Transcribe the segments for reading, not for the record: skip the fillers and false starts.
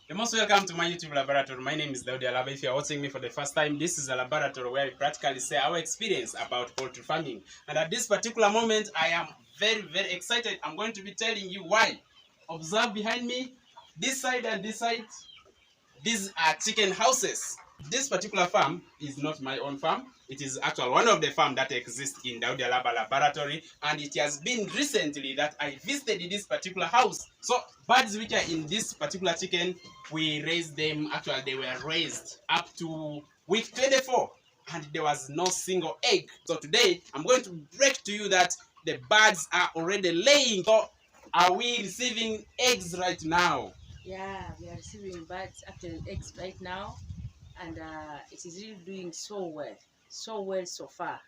You're most welcome to my YouTube laboratory. My name is Dandi Alaba. If you're watching me for the first time, this is a laboratory where we practically say our experience about poultry farming. And at this particular moment, I am very excited. I'm going to be telling you why. Observe behind me, this side and this side. These are chicken houses. This particular farm is not my own farm. It is actually one of the farms that exists in Dandi Alaba Laboratory, and it has been recently that I visited this particular house. So birds which are in this particular chicken, we raised them. Actually, they were raised up to week 24, and there was no single egg. So today, I'm going to break to you that the birds are already laying. So are we receiving eggs right now? Yeah, we are receiving birds actually eggs right now, and it is really doing so well so far,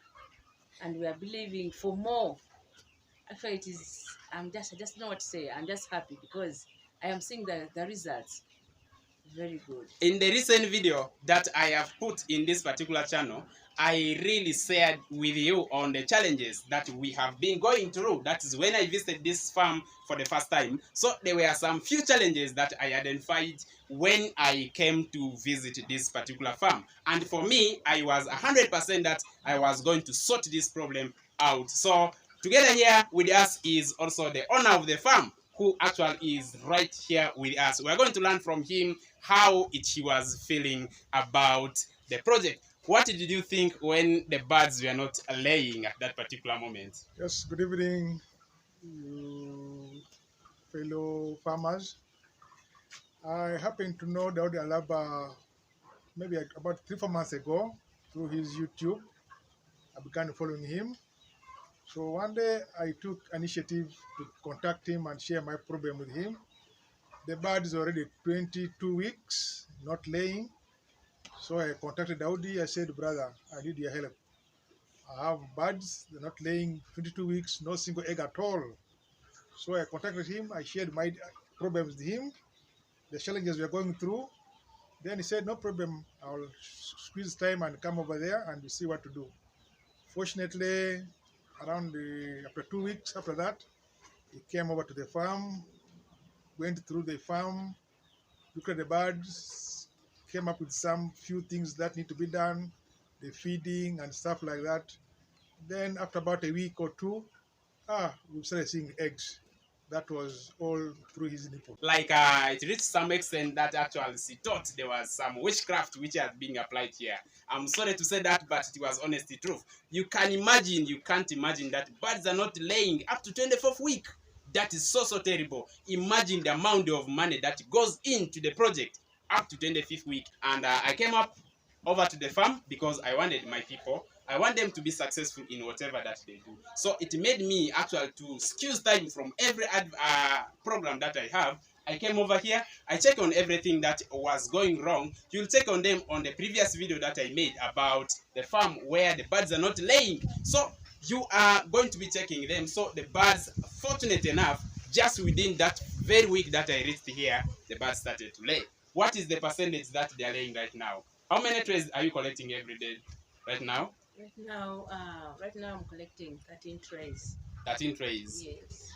and we are believing for more. Actually, it is. I just know what to say. I'm just happy because I am seeing the results. Very good. In the recent video that I have put in this particular channel, I really shared with you on the challenges that we have been going through. That is when I visited this farm for the first time. So there were some few challenges that I identified when I came to visit this particular farm. And for me, I was 100% that I was going to sort this problem out. So together here with us is also the owner of the farm, who actually is right here with us. We're going to learn from him how he was feeling about the project. What did you think when the birds were not laying at that particular moment? Yes, good evening, you fellow farmers. I happen to know Daudi Alaba maybe about 3-4 months ago through his YouTube. I began following him. So one day I took initiative to contact him and share my problem with him. The bird is already 22 weeks, not laying. So I contacted Daudi. I said, brother, I need your help. I have birds, they're not laying 22 weeks, no single egg at all. So I contacted him. I shared my problems with him, the challenges we are going through. Then he said, no problem, I'll squeeze time and come over there and we see what to do. Fortunately, after 2 weeks after that, he came over to the farm, went through the farm, looked at the birds, came up with some few things that need to be done, the feeding and stuff like that. Then after about a week or two, we started seeing eggs. That was all through his nipple. Like it reached some extent that actually he thought there was some witchcraft which had been applied here. I'm sorry to say that, but it was honestly truth. You can't imagine that birds are not laying up to 24th week. That is so terrible. Imagine the amount of money that goes into the project up to 25th week. And I came up over to the farm because I wanted my people. I want them to be successful in whatever that they do. So it made me actually to squeeze time from every program that I have. I came over here, I checked on everything that was going wrong. You'll check on them on the previous video that I made about the farm where the birds are not laying. So you are going to be checking them. So the birds, fortunate enough, just within that very week that I reached here, the birds started to lay. What is the percentage that they are laying right now? How many trays are you collecting every day right now? Right now I'm collecting 13 trays. 13 trays. Yes.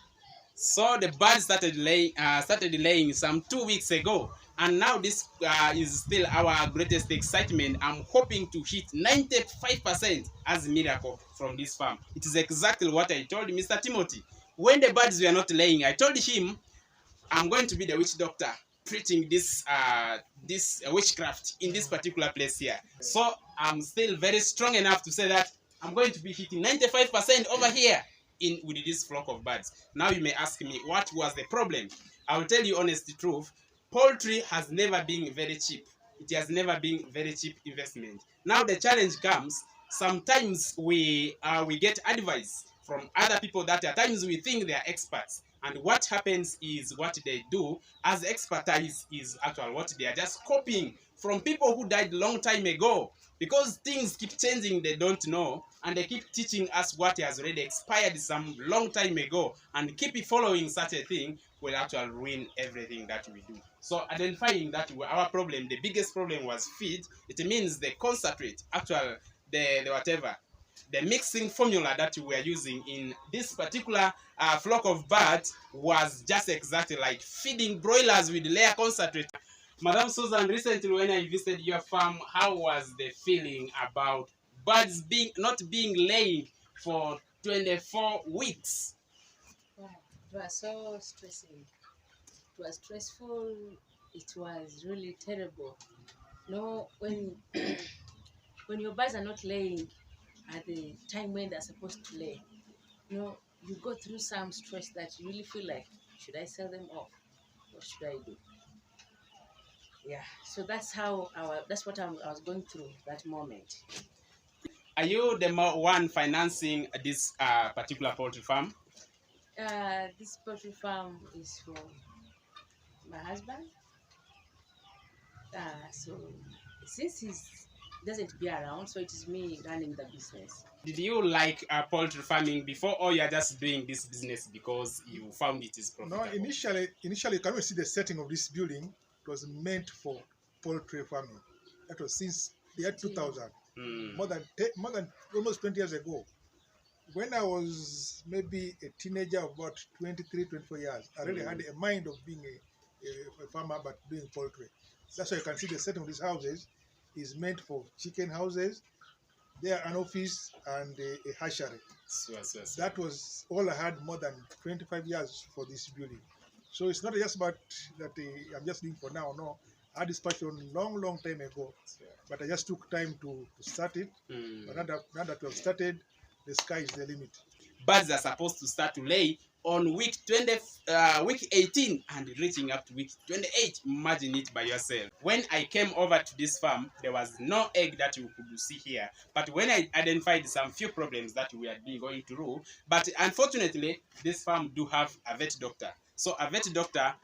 So the birds started laying some 2 weeks ago, and now this is still our greatest excitement. I'm hoping to hit 95% as a miracle from this farm. It is exactly what I told Mr. Timothy. When the birds were not laying, I told him I'm going to be the witch doctor preaching this witchcraft in this particular place here. So I'm still very strong enough to say that I'm going to be hitting 95% over here with this flock of birds. Now you may ask me, what was the problem? I will tell you honest truth. Poultry has never been very cheap. It has never been very cheap investment. Now the challenge comes, sometimes we get advice from other people that at times we think they are experts. And what happens is what they do as expertise is actually what they are just copying from people who died long time ago. Because things keep changing, they don't know, and they keep teaching us what has already expired some long time ago, and keep following such a thing will actually ruin everything that we do. So identifying that our problem, the biggest problem was feed. It means the concentrate, actual the mixing formula that we are using in this particular flock of birds was just exactly like feeding broilers with layer concentrate. Madam Susan, recently when I visited your farm, how was the feeling about birds not being laying for 24 weeks? Wow, it was so stressing. It was stressful. It was really terrible. No, when when your birds are not laying at the time when they're supposed to lay, you go through some stress that you really feel like, should I sell them off? What should I do? Yeah. So that's what I was going through that moment. Are you the one financing this particular poultry farm? This poultry farm is for my husband. So since he doesn't be around, so it is me running the business. Did you like poultry farming before, or you're just doing this business because you found it is No, profitable? initially, can we see the setting of this building? It was meant for poultry farming. That was since the year 2000, Mm. more than almost 20 years ago. When I was maybe a teenager of about 23, 24 years, I really had a mind of being a farmer, but doing poultry. That's why you can see the setting of these houses is meant for chicken houses. There an office and a hatchery. Sure. That was all I had more than 25 years for this building. So it's not just about that I'm just doing for now. No, I had this passion long time ago, but I just took time to start it. But now that we have started, the sky is the limit. Birds are supposed to start to lay on week 18 and reaching up to week 28. Imagine it by yourself. When I came over to this farm, there was no egg that you could see here. But when I identified some few problems that we had been going through, but unfortunately, this farm do have a vet doctor. So a vet doctor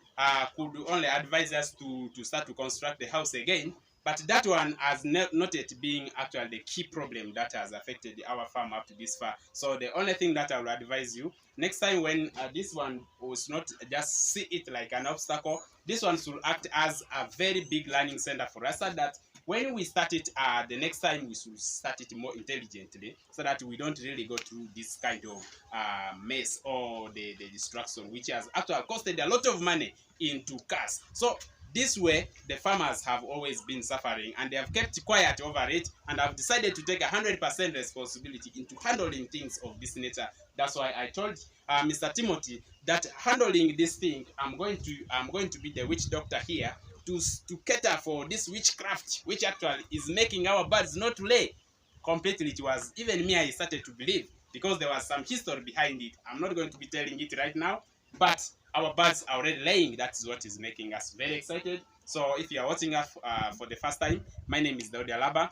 could only advise us to start to construct the house again. But that one has not yet been actually the key problem that has affected our farm up to this far. So the only thing that I will advise you, next time when this one was not just see it like an obstacle, this one should act as a very big learning center for us, so that when we start it, the next time we should start it more intelligently, so that we don't really go through this kind of mess or the destruction, which has actually costed a lot of money into cars. So this way, the farmers have always been suffering, and they have kept quiet over it, and have decided to take 100% responsibility into handling things of this nature. That's why I told Mr. Timothy that handling this thing, I'm going to be the witch doctor here to cater for this witchcraft, which actually is making our birds not lay completely. It was even me I started to believe, because there was some history behind it. I'm not going to be telling it right now, but our birds are already laying. That is what is making us very excited. So if you are watching us for the first time, my name is Dandi Alaba.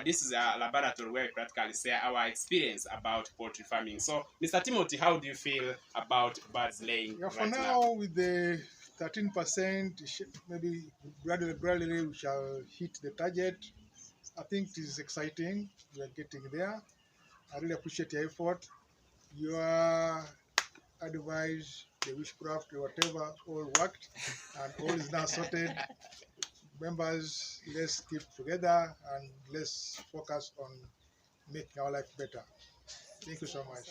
This is a laboratory where we practically share our experience about poultry farming. So Mr. Timothy, how do you feel about birds laying For now, with the 13%, maybe gradually we shall hit the target. I think it is exciting. We are getting there. I really appreciate your effort. Your advice, the witchcraft, whatever, all worked, and all is now sorted. Members, let's keep together and let's focus on making our life better. Thank you so much.